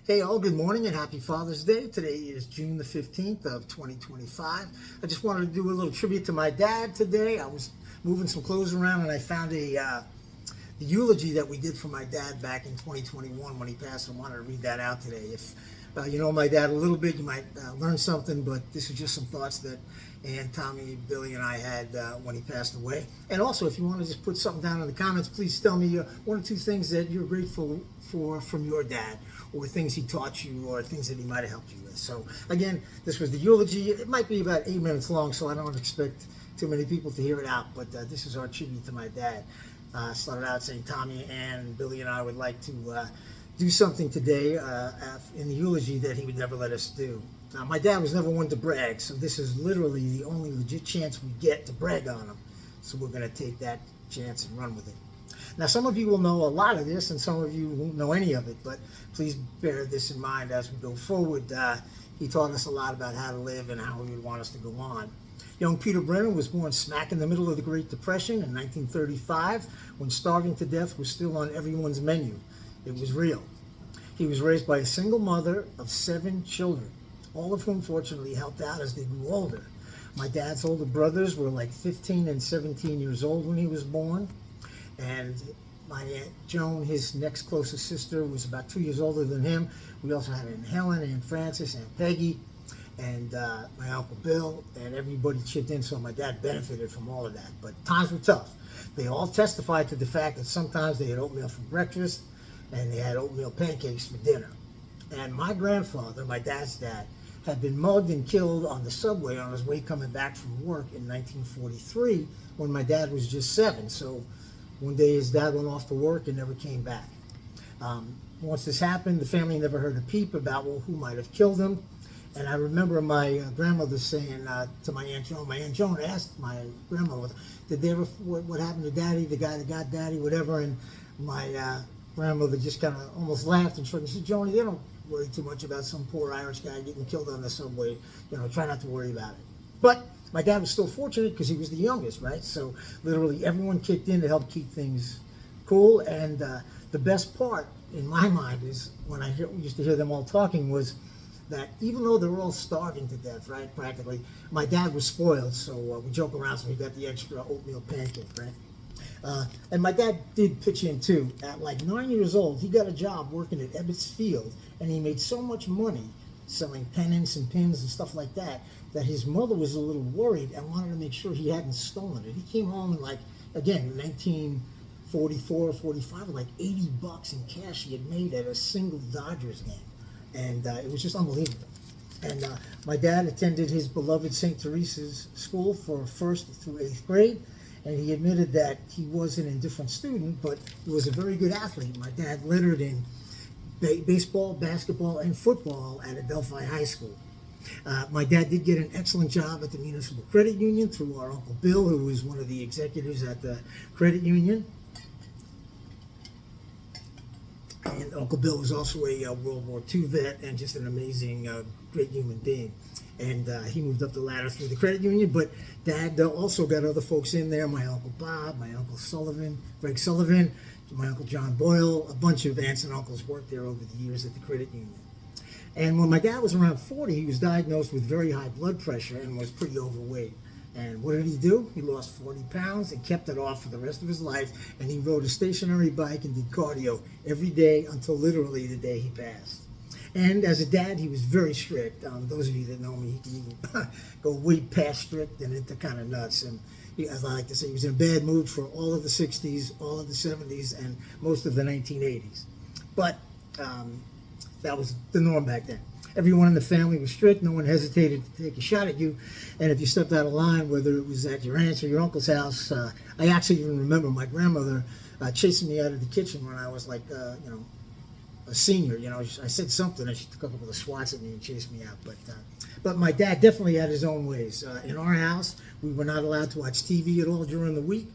Hey all, good morning and happy Father's Day. Today is June the 15th of 2025. I just wanted to do a little tribute to my dad today. I was moving some clothes around and I found the eulogy that we did for my dad back in 2021 when he passed. I wanted to read that out today. If you know my dad a little bit, you might learn something, but this is just some thoughts that Ann, Tommy, Billy, and I had when he passed away. And also, if you want to just put something down in the comments, please tell me one or two things that you're grateful for from your dad, or things he taught you, or things that he might have helped you with. So again, this was the eulogy. It might be about 8 minutes long, so I don't expect too many people to hear it out, but this is our tribute to my dad. Started out saying Tommy, Ann, Billy, and I would like to do something today in the eulogy that he would never let us do. Now, my dad was never one to brag, so this is literally the only legit chance we get to brag on him. So we're going to take that chance and run with it. Now, some of you will know a lot of this, and some of you won't know any of it, but please bear this in mind as we go forward. He taught us a lot about how to live and how he would want us to go on. Young Peter Brennan was born smack in the middle of the Great Depression in 1935, when starving to death was still on everyone's menu. It was real. He was raised by a single mother of 7 children, all of whom fortunately helped out as they grew older. My dad's older brothers were like 15 and 17 years old when he was born, and my Aunt Joan, his next closest sister, was about 2 years older than him. We also had Aunt Helen, Aunt Frances, Aunt Peggy, and my Uncle Bill, and everybody chipped in, so my dad benefited from all of that. But times were tough. They all testified to the fact that sometimes they had oatmeal for breakfast and they had oatmeal pancakes for dinner. And my grandfather, my dad's dad, had been mugged and killed on the subway on his way coming back from work in 1943 when my dad was just 7. So one day his dad went off to work and never came back. Once this happened, the family never heard a peep about who might have killed him. And I remember my grandmother saying to my Aunt Joan asked my grandmother, did they ever, what happened to Daddy, the guy that got Daddy, whatever, and my grandmother just kind of almost laughed and shrugged and said, Joni, they don't worry too much about some poor Irish guy getting killed on the subway, try not to worry about it. But my dad was still fortunate because he was the youngest, right? So literally everyone kicked in to help keep things cool, and the best part in my mind is when I used to hear them all talking was that even though they were all starving to death, right, practically, my dad was spoiled, so we joke around, so he got the extra oatmeal pancake, right? And my dad did pitch in too. At like 9 years old, he got a job working at Ebbets Field, and he made so much money selling pennants and pins and stuff like that, that his mother was a little worried and wanted to make sure he hadn't stolen it. He came home and, like, again, 1944 or 45, with like 80 bucks in cash he had made at a single Dodgers game. And it was just unbelievable. And my dad attended his beloved St. Teresa's school for 1st through 8th grade, and he admitted that he was an indifferent student, but he was a very good athlete. My dad lettered in baseball, basketball, and football at Adelphi High School. My dad did get an excellent job at the Municipal Credit Union through our Uncle Bill, who was one of the executives at the credit union. And Uncle Bill was also a World War II vet and just an amazing, great human being. And he moved up the ladder through the credit union, but Dad also got other folks in there, my Uncle Bob, my Uncle Greg Sullivan, my Uncle John Boyle, a bunch of aunts and uncles worked there over the years at the credit union. And when my dad was around 40, he was diagnosed with very high blood pressure and was pretty overweight. And what did he do? He lost 40 pounds and kept it off for the rest of his life. And he rode a stationary bike and did cardio every day until literally the day he passed. And as a dad, he was very strict. Those of you that know me, he can even go way past strict and into kind of nuts. And as I like to say, he was in a bad mood for all of the 60s, all of the 70s, and most of the 1980s. But that was the norm back then. Everyone in the family was strict. No one hesitated to take a shot at you. And if you stepped out of line, whether it was at your aunt's or your uncle's house, I actually even remember my grandmother chasing me out of the kitchen when I was like, a senior. I said something and she took a couple of swats at me and chased me out. But my dad definitely had his own ways. In our house, we were not allowed to watch TV at all during the week.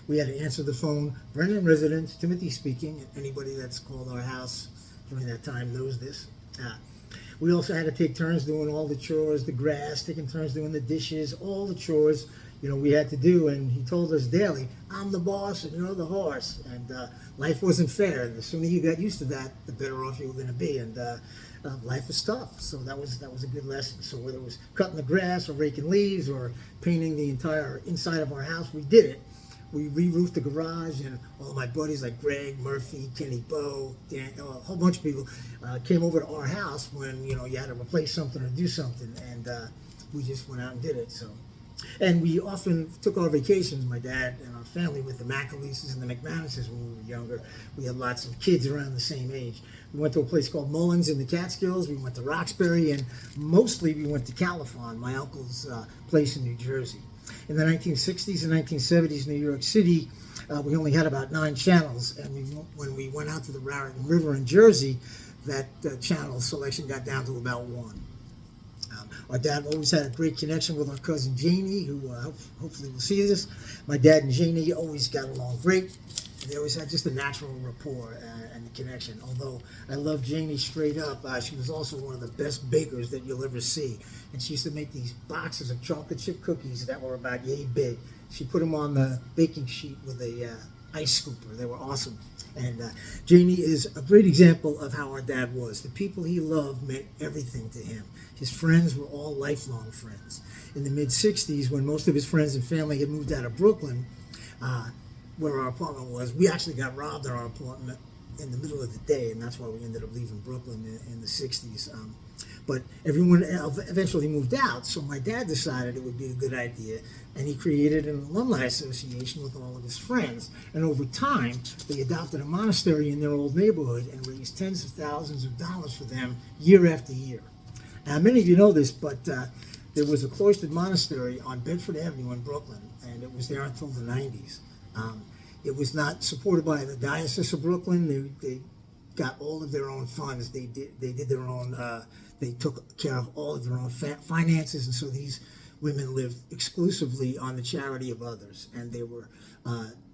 We had to answer the phone. Brennan residents, Timothy speaking. Anybody that's called our house during that time knows this. We also had to take turns doing all the chores, the grass, taking turns doing the dishes, all the chores. we had to do. And he told us daily, I'm the boss and you're the horse. And life wasn't fair. And the sooner you got used to that, the better off you were going to be. And life is tough. So that was a good lesson. So whether it was cutting the grass or raking leaves or painting the entire inside of our house, we did it. We re-roofed the garage, and all my buddies like Greg, Murphy, Kenny Bowe, Dan, a whole bunch of people came over to our house when you had to replace something or do something, and we just went out and did it. So, and we often took our vacations, my dad and our family, with the McAleeses and the McManuses when we were younger. We had lots of kids around the same age. We went to a place called Mullins in the Catskills. We went to Roxbury, and mostly we went to Califon, my uncle's place in New Jersey. In the 1960s and 1970s, New York City, we only had about 9 channels, and when we went out to the Raritan River in Jersey, that channel selection got down to about 1. Our dad always had a great connection with our cousin Janie, who hopefully will see this. My dad and Janie always got along great. They always had just a natural rapport and a connection. Although I love Janie straight up, she was also one of the best bakers that you'll ever see. And she used to make these boxes of chocolate chip cookies that were about yay big. She put them on the baking sheet with a ice scooper. They were awesome. And Janie is a great example of how our dad was. The people he loved meant everything to him. His friends were all lifelong friends. In the mid-'60s, when most of his friends and family had moved out of Brooklyn, where our apartment was, we actually got robbed in our apartment in the middle of the day, and that's why we ended up leaving Brooklyn in the 60s. But everyone eventually moved out, so my dad decided it would be a good idea, and he created an alumni association with all of his friends. And over time, they adopted a monastery in their old neighborhood and raised tens of thousands of dollars for them year after year. Now, many of you know this, but there was a cloistered monastery on Bedford Avenue in Brooklyn, and it was there until the 90s. It was not supported by the Diocese of Brooklyn. They got all of their own funds. They did their own. They took care of all of their own finances, and so these women lived exclusively on the charity of others. And they were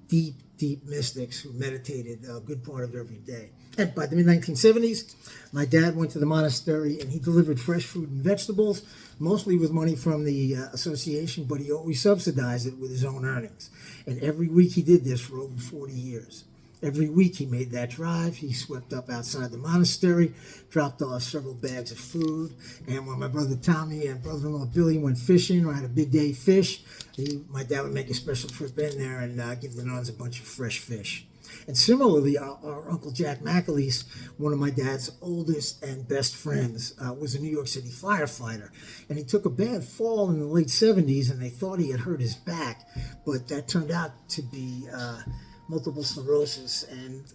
deep mystics who meditated a good part of every day. And by the mid-1970s, my dad went to the monastery and he delivered fresh fruit and vegetables, mostly with money from the association, but he always subsidized it with his own earnings. And every week he did this for over 40 years. Every week he made that drive. He swept up outside the monastery, dropped off several bags of food. And when my brother Tommy and brother-in-law Billy went fishing or had a big day fish, my dad would make a special trip in there and give the nuns a bunch of fresh fish. And similarly, our Uncle Jack McAleese, one of my dad's oldest and best friends, was a New York City firefighter. And he took a bad fall in the late 70s, and they thought he had hurt his back. But that turned out to be multiple sclerosis. And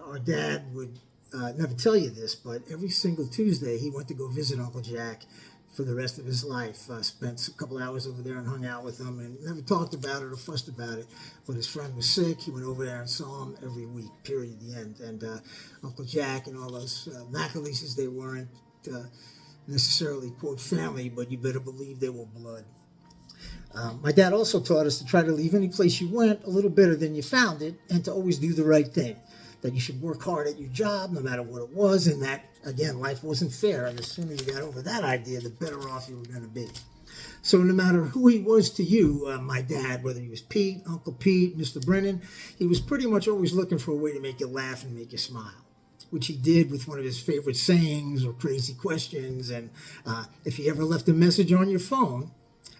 our dad would never tell you this, but every single Tuesday he went to go visit Uncle Jack for the rest of his life. Spent a couple hours over there and hung out with him and never talked about it or fussed about it. When his friend was sick, he went over there and saw him every week, period, the end. And Uncle Jack and all those McAleeses, they weren't necessarily, quote, family, but you better believe they were blood. My dad also taught us to try to leave any place you went a little better than you found it, and to always do the right thing. That you should work hard at your job, no matter what it was, and that, again, life wasn't fair. And the sooner you got over that idea, the better off you were going to be. So no matter who he was to you, my dad, whether he was Pete, Uncle Pete, Mr. Brennan, he was pretty much always looking for a way to make you laugh and make you smile, which he did with one of his favorite sayings or crazy questions. And if he ever left a message on your phone,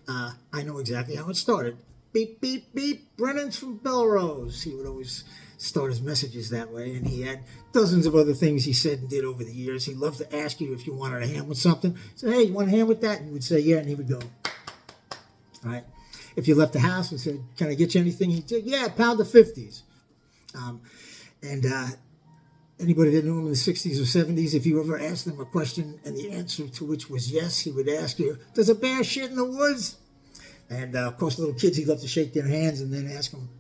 I know exactly how it started. Beep, beep, beep, Brennan's from Belrose. He would always start his messages that way, and he had dozens of other things he said and did over the years. He loved to ask you if you wanted a hand with something. So, hey, you want a hand with that? And you would say, yeah, and he would go. All right. If you left the house and said, can I get you anything? He'd say, yeah, pound of 50s. Anybody that knew him in the 60s or 70s, if you ever asked him a question and the answer to which was yes, he would ask you, does a bear shit in the woods? And, of course, little kids, he'd love to shake their hands and then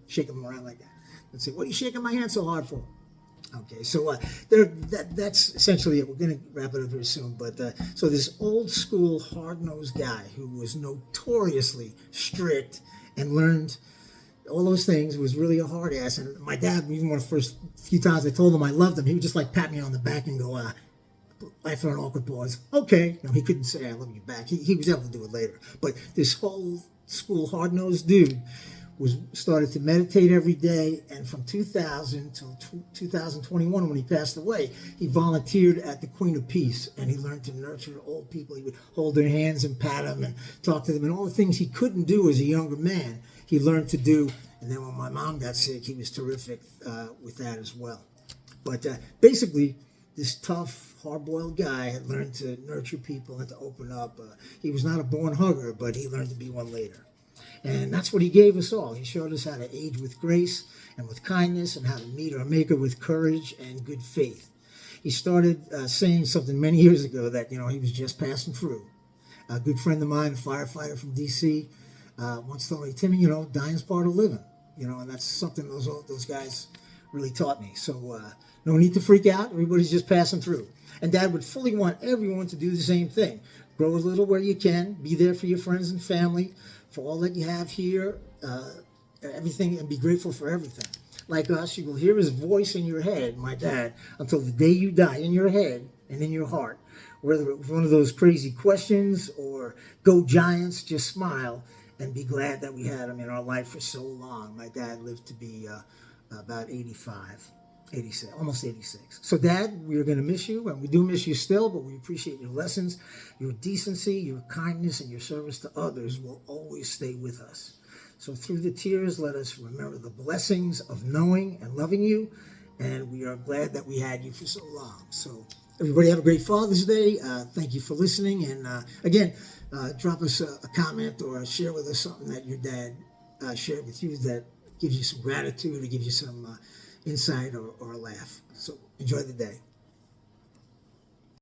shake them around like that. And say, what are you shaking my hand so hard for? Okay, so that's essentially it. We're going to wrap it up here soon. But so this old school, hard-nosed guy who was notoriously strict and learned all those things, was really a hard ass. And my dad, even one of the first few times I told him I loved him, he would just like pat me on the back and go, after an awkward pause, okay. No, he couldn't say I love you back. He was able to do it later. But this whole school, hard-nosed dude, started to meditate every day, and from 2000 till 2021, when he passed away, he volunteered at the Queen of Peace, and he learned to nurture old people. He would hold their hands and pat them and talk to them, and all the things he couldn't do as a younger man, he learned to do. And then when my mom got sick, he was terrific with that as well. But basically, this tough, hard-boiled guy had learned to nurture people and to open up. He was not a born hugger, but he learned to be one later. And that's what he gave us all. He showed us how to age with grace and with kindness, and how to meet our Maker with courage and good faith. He started saying something many years ago that, he was just passing through. A good friend of mine, a firefighter from D.C., once told me, Timmy, dying's part of living. And that's something those guys really taught me. So no need to freak out. Everybody's just passing through. And Dad would fully want everyone to do the same thing. Grow a little where you can. Be there for your friends and family, for all that you have here, everything, and be grateful for everything. Like us, you will hear his voice in your head, my dad, until the day you die, in your head and in your heart. Whether it was one of those crazy questions or go Giants, just smile and be glad that we had him in our life for so long. My dad lived to be about 85. 86, almost 86. So, Dad, we are going to miss you, and we do miss you still, but we appreciate your lessons, your decency, your kindness, and your service to others will always stay with us. So through the tears, let us remember the blessings of knowing and loving you, and we are glad that we had you for so long. So everybody have a great Father's Day. Thank you for listening, and again, drop us a comment or share with us something that your dad shared with you that gives you some gratitude or gives you some insight or a laugh. So enjoy the day.